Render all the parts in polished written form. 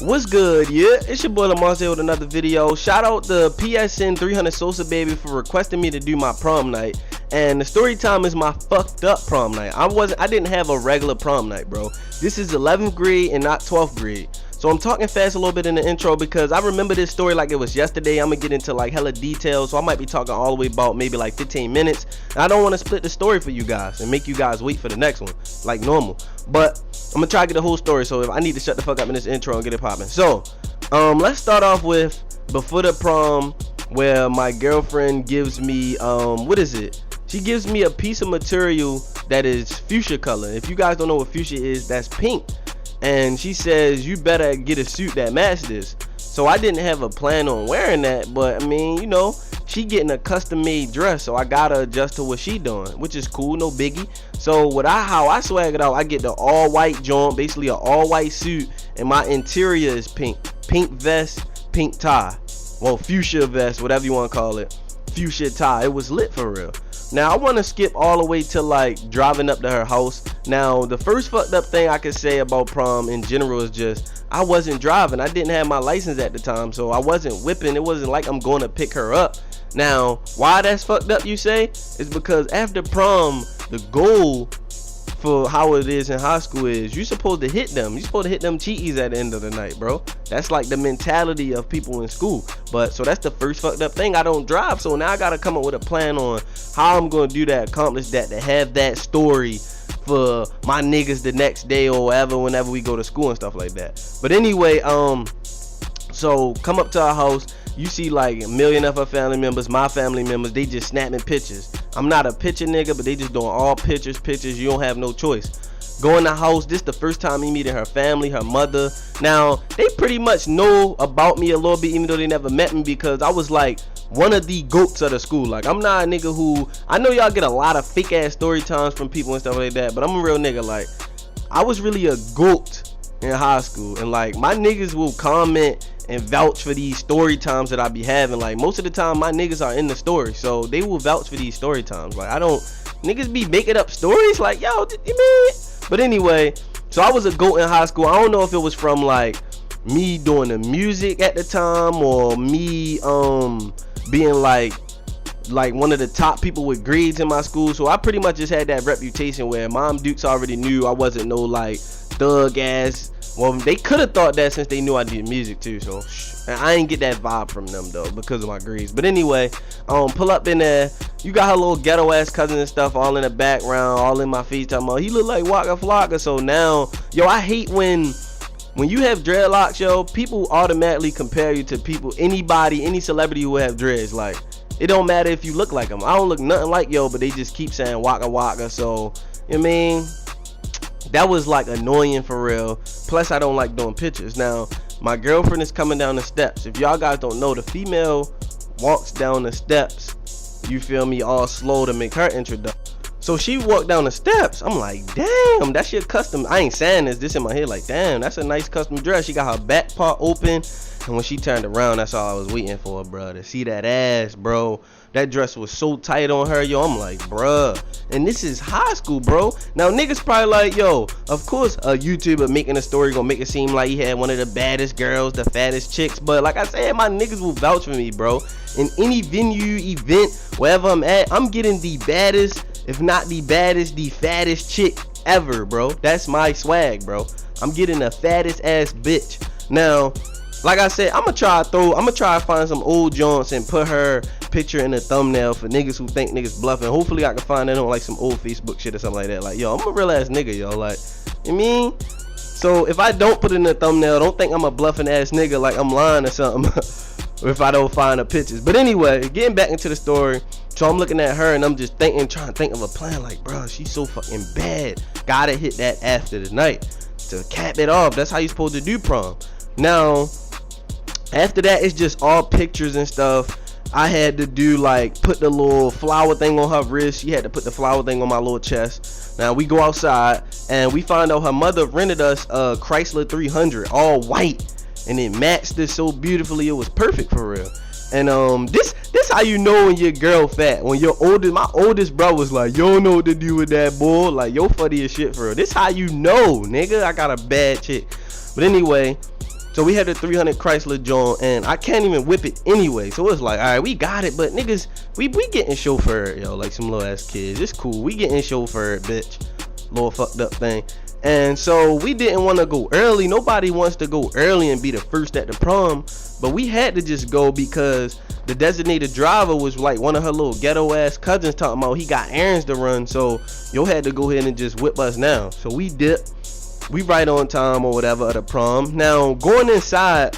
What's good? Yeah, it's your boy LaMonsta with another video. Shout out to PSN 300 Sosa baby for requesting me to do my prom night. And the story time is my fucked up prom night. I didn't have a regular prom night, bro. This is 11th grade and not 12th grade. So I'm talking fast a little bit in the intro because I remember this story like it was yesterday. I'm gonna get into like hella details, so I might be talking all the way about maybe like 15 minutes. And I don't want to split the story for you guys and make you guys wait for the next one like normal. But I'm gonna try to get the whole story, so if I need to shut the fuck up in this intro and get it popping. So let's start off with before the prom, where my girlfriend gives me what is it? She gives me a piece of material that is fuchsia color. If you guys don't know what fuchsia is, that's pink. And she says you better get a suit that matches this. So I didn't have a plan on wearing that, but I mean, you know, she getting a custom made dress, so I gotta adjust to what she doing, which is cool, no biggie. So how I swag it out, I get the all white joint, basically an all white suit, and my interior is pink vest, pink tie, well, fuchsia vest, whatever you want to call it, fuchsia tie. It was lit for real. Now I want to skip all the way to like driving up to her house. Now the first fucked up thing I could say about prom in general is just I wasn't driving. I didn't have my license at the time, so I wasn't whipping. It wasn't like I'm going to pick her up. Now why that's fucked up, you say, is because after prom the goal for how it is in high school is you're supposed to hit them. You're supposed to hit them cheaties at the end of the night, bro. That's like the mentality of people in school. But so that's the first fucked up thing. I don't drive, so now I gotta come up with a plan on how I'm gonna do that, accomplish that, to have that story for my niggas the next day or whatever, whenever we go to school and stuff like that. But anyway, so come up to our house. You see like a million of her family members, my family members, they just snapping pictures. I'm not a picture nigga, but they just doing all pictures. You don't have no choice. Go in the house, this the first time me meeting her family, her mother. Now, they pretty much know about me a little bit, even though they never met me, because I was like one of the goats of the school. Like, I'm not a nigga who, I know y'all get a lot of fake ass story times from people and stuff like that, but I'm a real nigga. Like, I was really a goat in high school, and like my niggas will comment and vouch for these story times that I be having. Like most of the time my niggas are in the story, so they will vouch for these story times. Like I don't, niggas be making up stories like, yo, you mean? But anyway, so I was a goat in high school. I don't know if it was from like me doing the music at the time, or me being like one of the top people with grades in my school. So I pretty much just had that reputation where Mom Dukes already knew I wasn't no like thug ass. Well, they could have thought that since they knew I did music too. So and I ain't get that vibe from them though because of my grades. But anyway, pull up in there. You got her little ghetto ass cousin and stuff all in the background, all in my face talking about he look like Waka Flocka. So now, yo, I hate when you have dreadlocks, yo, people automatically compare you to people, anybody, any celebrity who have dreads. Like, it don't matter if you look like them. I don't look nothing like yo, but they just keep saying Waka Waka. So, you know what I mean? That was like annoying for real. Plus I don't like doing pictures. Now my girlfriend is coming down the steps. If y'all guys don't know, the female walks down the steps, you feel me, all slow to make her introduction. So she walked down the steps. I'm like, damn, that's your custom. I ain't saying this in my head, like, damn, that's a nice custom dress. She got her back part open, and when she turned around, that's all I was waiting for, bro, to see that ass, bro. That dress was so tight on her, yo. I'm like, bruh. And this is high school, bro. Now niggas probably like, yo, of course a YouTuber making a story gonna make it seem like he had one of the baddest girls, the fattest chicks. But like I said, my niggas will vouch for me, bro. In any venue, event, wherever I'm at, I'm getting the baddest, if not the baddest, the fattest chick ever, bro. That's my swag, bro. I'm getting the fattest ass bitch. Now, like I said, I'm gonna try to find some old joints and put her picture in the thumbnail for niggas who think niggas bluffing. Hopefully I can find that on like some old Facebook shit or something like that. Like, yo, I'm a real ass nigga, yo. Like, you mean? So if I don't put it in the thumbnail, don't think I'm a bluffing ass nigga like I'm lying or something. Or if I don't find the pictures. But anyway, getting back into the story. So I'm looking at her and I'm just trying to think of a plan. Like, bro, she's so fucking bad. Gotta hit that after the night to cap it off. That's how you supposed to do prom. Now, after that, it's just all pictures and stuff. I had to do like put the little flower thing on her wrist. She had to put the flower thing on my little chest. Now we go outside and we find out her mother rented us a Chrysler 300, all white, and it matched this so beautifully. It was perfect for real. And this how you know when your girl fat. When your my oldest bro was like, you don't know what to do with that boy. Like, yo funny as shit for real. This how you know, nigga, I got a bad chick. But anyway, So we had a 300 Chrysler joint, and I can't even whip it anyway. So it's like, all right, we got it, but niggas, we getting chauffeured, yo, like some little ass kids. It's cool. We getting chauffeured, bitch. Little fucked up thing. And so we didn't want to go early. Nobody wants to go early and be the first at the prom, but we had to just go because the designated driver was like one of her little ghetto ass cousins talking about he got errands to run. So yo had to go ahead and just whip us now. So we dipped. We right on time or whatever at the prom. Now going inside,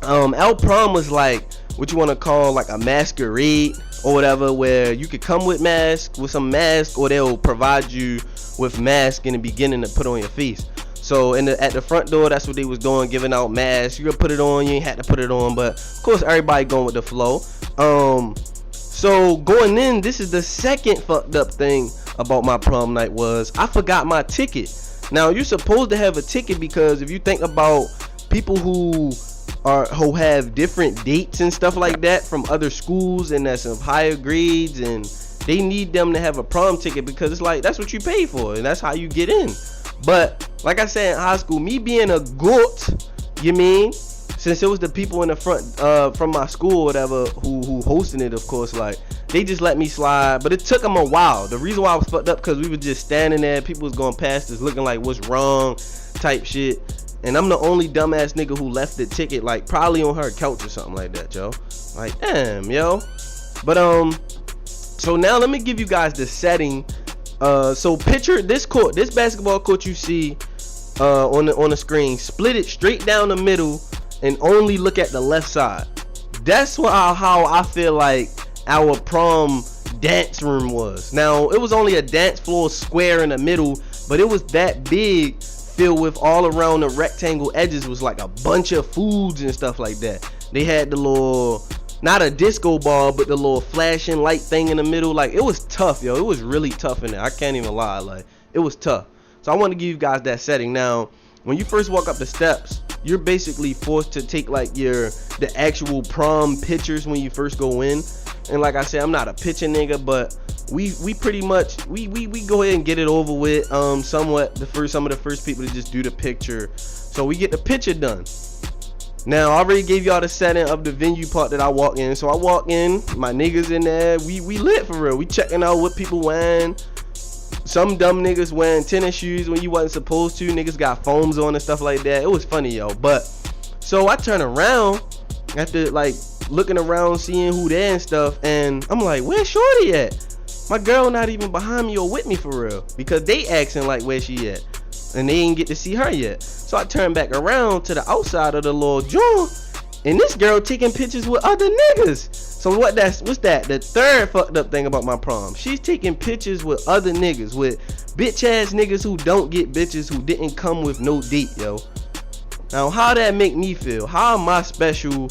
our prom was like what you want to call like a masquerade or whatever, where you could come with some mask, or they'll provide you with mask in the beginning to put on your face. So at the front door, that's what they was doing, giving out masks. You could put it on, you ain't had to put it on, but of course everybody going with the flow. So going in, this is the second fucked up thing about my prom night was I forgot my ticket. Now you're supposed to have a ticket because if you think about people who have different dates and stuff like that from other schools and that's of higher grades, and they need them to have a prom ticket because it's like that's what you pay for and that's how you get in. But like I said in high school, me being a goat, you mean, since it was the people in the front from my school or whatever who hosting it, of course, like they just let me slide. But it took them a while. The reason why I was fucked up because we were just standing there, people was going past us looking like what's wrong type shit, and I'm the only dumbass nigga who left the ticket like probably on her couch or something like that, yo. Like damn, yo. But so now let me give you guys the setting. So picture this court, this basketball court you see on the screen. Split it straight down the middle and only look at the left side. That's how I feel like our prom dance room was. Now it was only a dance floor square in the middle, but it was that big, filled with all around the rectangle edges was like a bunch of foods and stuff like that. They had the little, not a disco ball, but the little flashing light thing in the middle. Like it was tough, yo. It was really tough in there. I can't even lie. Like it was tough. So I want to give you guys that setting. Now when you first walk up the steps, you're basically forced to take like the actual prom pictures when you first go in. And like I said, I'm not a picture nigga, but we pretty much we go ahead and get it over with. Somewhat some of the first people to just do the picture, so we get the picture done. Now I already gave y'all the setting of the venue part that I walk in. So I walk in, my niggas in there, we lit for real. We checking out what people wearing. Some dumb niggas wearing tennis shoes when you wasn't supposed to. Niggas got foams on and stuff like that. It was funny, yo. But so I turn around after like looking around, seeing who there and stuff, and I'm like, where's Shorty at? My girl not even behind me or with me for real, because they asking like where she at, and they ain't get to see her yet. So I turn back around to the outside of the little joint, and this girl taking pictures with other niggas. So what's that? The third fucked up thing about my prom. She's taking pictures with other niggas, with bitch ass niggas who don't get bitches, who didn't come with no date, yo. Now how that make me feel? How am I special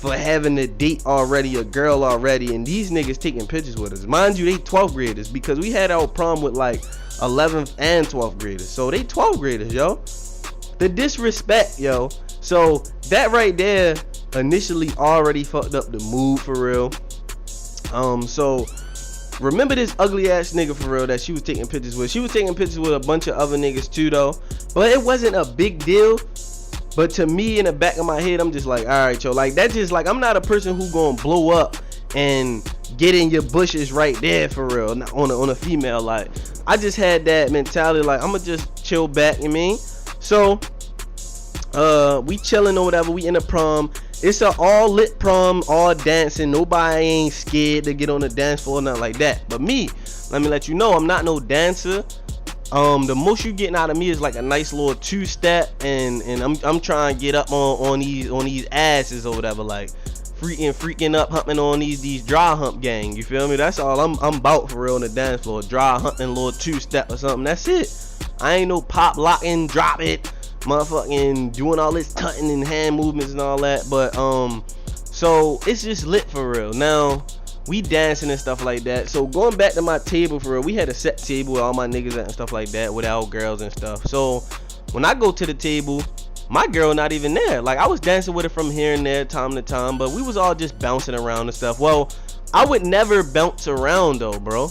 for having a date already, a girl already, and these niggas taking pictures with us? Mind you, they 12th graders, because we had our prom with like 11th and 12th graders. So they 12th graders, yo. The disrespect, yo. So that right there initially already fucked up the mood for real. So remember this ugly ass nigga for real that she was taking pictures with. She was taking pictures with a bunch of other niggas too though, but it wasn't a big deal. But to me, in the back of my head, I'm just like, all right, yo, like that's just like, I'm not a person who gonna blow up and get in your bushes right there for real, not on a female. Like I just had that mentality, like I'ma just chill back, you mean? So we chilling or whatever, we in the prom. It's a all lit prom, all dancing. Nobody ain't scared to get on the dance floor or nothing like that. But me, let me let you know, I'm not no dancer. The most you getting out of me is like a nice little two-step, and I'm trying to get up on these asses or whatever, like freaking up, humping on these dry hump gang. You feel me? That's all I'm about for real on the dance floor. Dry humping, little two-step or something. That's it. I ain't no pop locking, drop it, motherfucking doing all this tutting and hand movements and all that. But so it's just lit for real. Now we dancing and stuff like that. So going back to my table for real, we had a set table with all my niggas and stuff like that, with our girls and stuff. So when I go to the table, my girl not even there. Like I was dancing with her from here and there, time to time, but we was all just bouncing around and stuff. Well, I would never bounce around though, bro.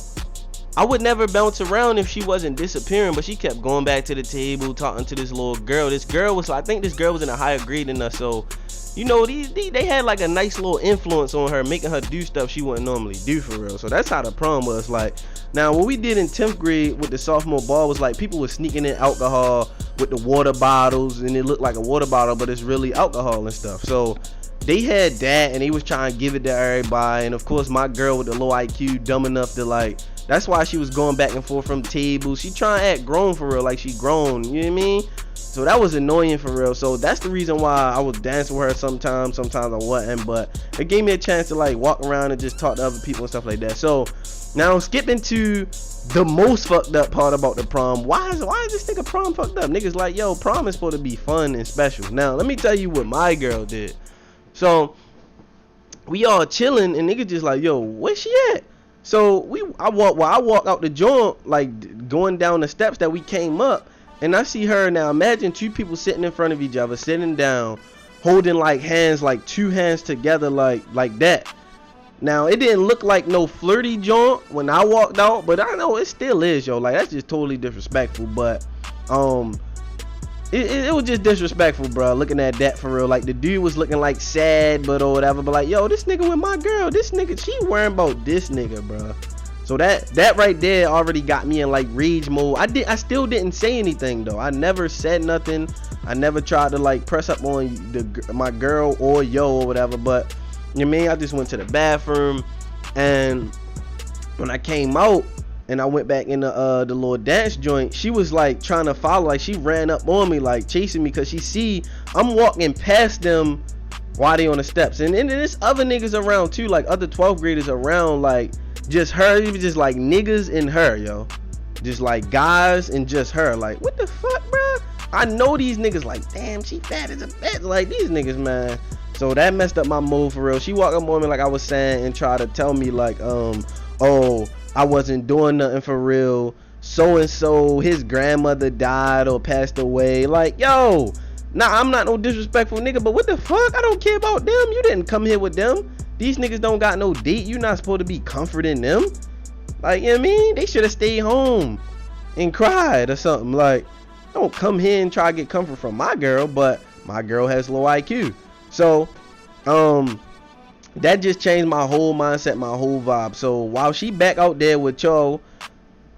I would never bounce around if she wasn't disappearing, but she kept going back to the table, talking to this little girl. This girl was, I think this girl was in a higher grade than us, so you know, they had like a nice little influence on her, making her do stuff she wouldn't normally do for real. So that's how the prom was. Like, now what we did in 10th grade with the sophomore ball was like people were sneaking in alcohol with the water bottles, and it looked like a water bottle, but it's really alcohol and stuff. So they had that, and they was trying to give it to everybody. And of course my girl with the low IQ, dumb enough to like, that's why she was going back and forth from tables. She trying to act grown for real, like she grown, you know what I mean? So that was annoying for real. So that's the reason why I was dancing with her sometimes I wasn't, but it gave me a chance to like walk around and just talk to other people and stuff like that. So now skipping to the most fucked up part about the prom. Why is this nigga prom fucked up? Niggas like, yo, prom is supposed to be fun and special. Now let me tell you what my girl did. So we all chilling, and nigga just like, yo, where she at? So I walk out the joint, like going down the steps that we came up, and I see her. Now imagine two people sitting in front of each other, sitting down, holding like hands, like two hands together, like that. Now it didn't look like no flirty joint when I walked out, but I know it still is, yo. Like that's just totally disrespectful. But it was just disrespectful, bro. Looking at that for real, like the dude was looking like sad, but or whatever. But like, yo, this nigga with my girl, this nigga, she worrying about this nigga, bro. So that right there already got me in like rage mode. I still didn't say anything though. I never said nothing. I never tried to like press up on my girl or yo or whatever. But you know what I mean, I just went to the bathroom, and when I came out and I went back in the little dance joint, she was like trying to follow, like she ran up on me, like chasing me, because she see I'm walking past them while they on the steps. And then there's other niggas around too, like other 12th graders around, like just her. It was just like niggas and her, yo, just like guys and just her. Like what the fuck, bro? I know these niggas like, damn, she fat as a bitch. Like these niggas, man. So that messed up my mood for real. She walked up on me like I was saying and tried to tell me like, oh, I wasn't doing nothing for real. So and so, his grandmother died or passed away. Like, yo, nah, I'm not no disrespectful nigga, but what the fuck? I don't care about them. You didn't come here with them. These niggas don't got no date. You not supposed to be comforting them. Like, you know what I mean? They should have stayed home and cried or something. Like, don't come here and try to get comfort from my girl, but my girl has low IQ. So, that just changed my whole mindset, my whole vibe. So while she back out there with y'all,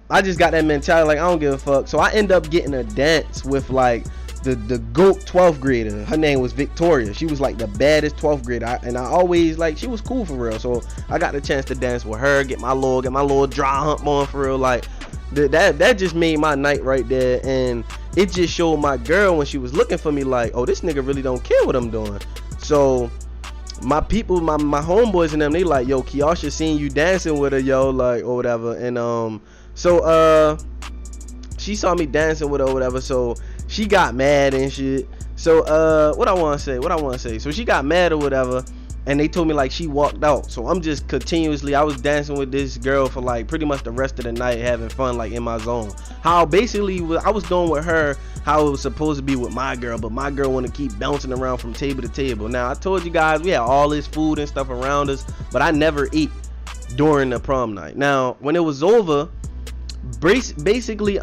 I just got that mentality like I don't give a fuck. So I end up getting a dance with like the GOAT 12th grader. Her name was Victoria. She was like the baddest 12th grader, and I always like, she was cool for real. So I got the chance to dance with her, get my little dry hump on for real. Like that just made my night right there, and it just showed my girl when she was looking for me like, oh, this nigga really don't care what I'm doing. So my people, my homeboys and them, they like, yo, Kiosha seen you dancing with her, yo, like, or whatever. And so she saw me dancing with her or whatever, so she got mad and shit. So what I want to say, so she got mad or whatever, and they told me like she walked out. So I'm just continuously, I was dancing with this girl for like pretty much the rest of the night, having fun, like in my zone. How basically I was doing with her how it was supposed to be with my girl, but my girl want to keep bouncing around from table to table. Now I told you guys we had all this food and stuff around us, but I never ate during the prom night. Now when it was over, basically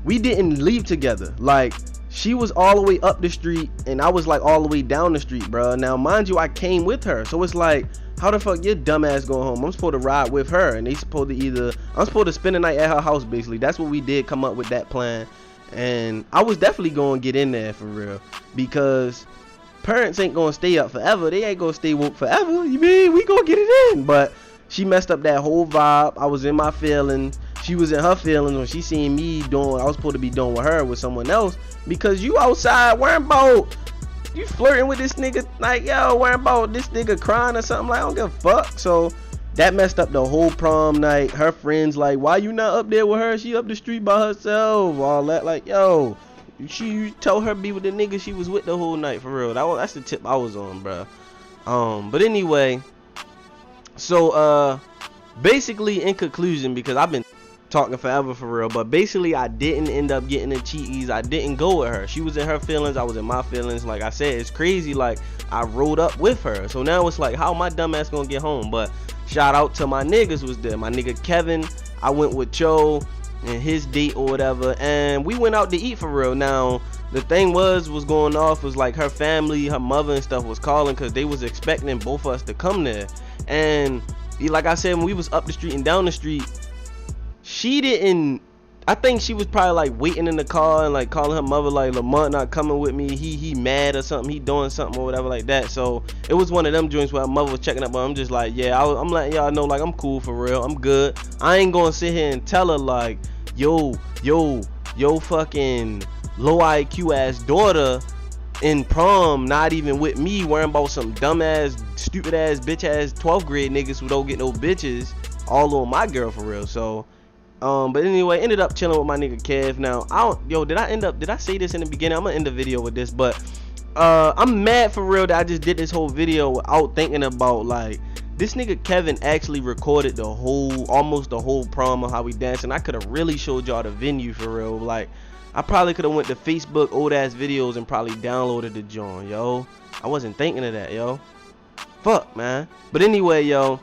we didn't leave together. Like she was all the way up the street and I was like all the way down the street, bro. Now mind you, I came with her, so it's like, how the fuck your dumb ass going home? I'm supposed to ride with her, and I'm supposed to spend the night at her house. Basically that's what we did, come up with that plan. And I was definitely going to get in there for real, because parents ain't going to stay up forever. They ain't going to stay woke forever. You mean we going to get it in? But she messed up that whole vibe. I was in my feelings. She was in her feelings when she seen me doing what I was supposed to be doing with her with someone else, because you outside worrying about, you flirting with this nigga, like, yo, worrying about this nigga crying or something. Like, I don't give a fuck. So that messed up the whole prom night. Her friends like, why you not up there with her? She up the street by herself. All that, like, yo, you tell her be with the nigga she was with the whole night for real. That's the tip I was on, bro. But anyway, so basically in conclusion, because I've been talking forever for real, but basically I didn't end up getting the cheaties. I didn't go with her. She was in her feelings, I was in my feelings. Like I said, it's crazy, like I rode up with her. So now it's like, how my dumb ass gonna get home? But shout out to my niggas was there. My nigga Kevin, I went with Cho and his date or whatever, and we went out to eat for real. Now the thing was going off was like her family, her mother and stuff was calling because they was expecting both of us to come there. And like I said, when we was up the street and down the street, she didn't, I think she was probably like waiting in the car and like calling her mother like, Lamont not coming with me, he mad or something, he doing something or whatever like that. So it was one of them joints where her mother was checking up, but I'm just like, yeah, I'm letting y'all know like I'm cool for real, I'm good. I ain't gonna sit here and tell her like, yo fucking low IQ ass daughter in prom not even with me, worrying about some dumb ass stupid ass bitch ass 12th grade niggas who don't get no bitches all on my girl for real. So but anyway, ended up chilling with my nigga Kev. Now did I say this in the beginning? I'm gonna end the video with this, but I'm mad for real that I just did this whole video without thinking about like this nigga Kevin actually recorded almost the whole prom of how we danced, and I could have really showed y'all the venue for real. Like I probably could have went to Facebook old ass videos and probably downloaded the joint, yo. I wasn't thinking of that, yo. Fuck, man. But anyway, yo,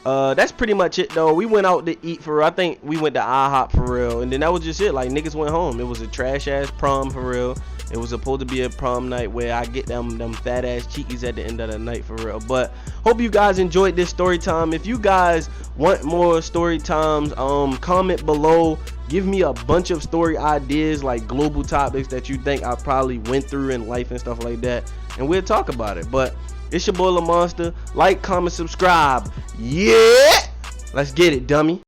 that's pretty much it though. We went out to eat for real. I think we went to IHOP for real, and then that was just it. Like niggas went home. It was a trash ass prom for real. It was supposed to be a prom night where I get them fat ass cheekies at the end of the night for real. But hope you guys enjoyed this story time. If you guys want more story times, comment below. Give me a bunch of story ideas, like global topics that you think I probably went through in life and stuff like that, and we'll talk about it. But it's your boy LaMonsta. Like, comment, subscribe. Yeah, let's get it, dummy.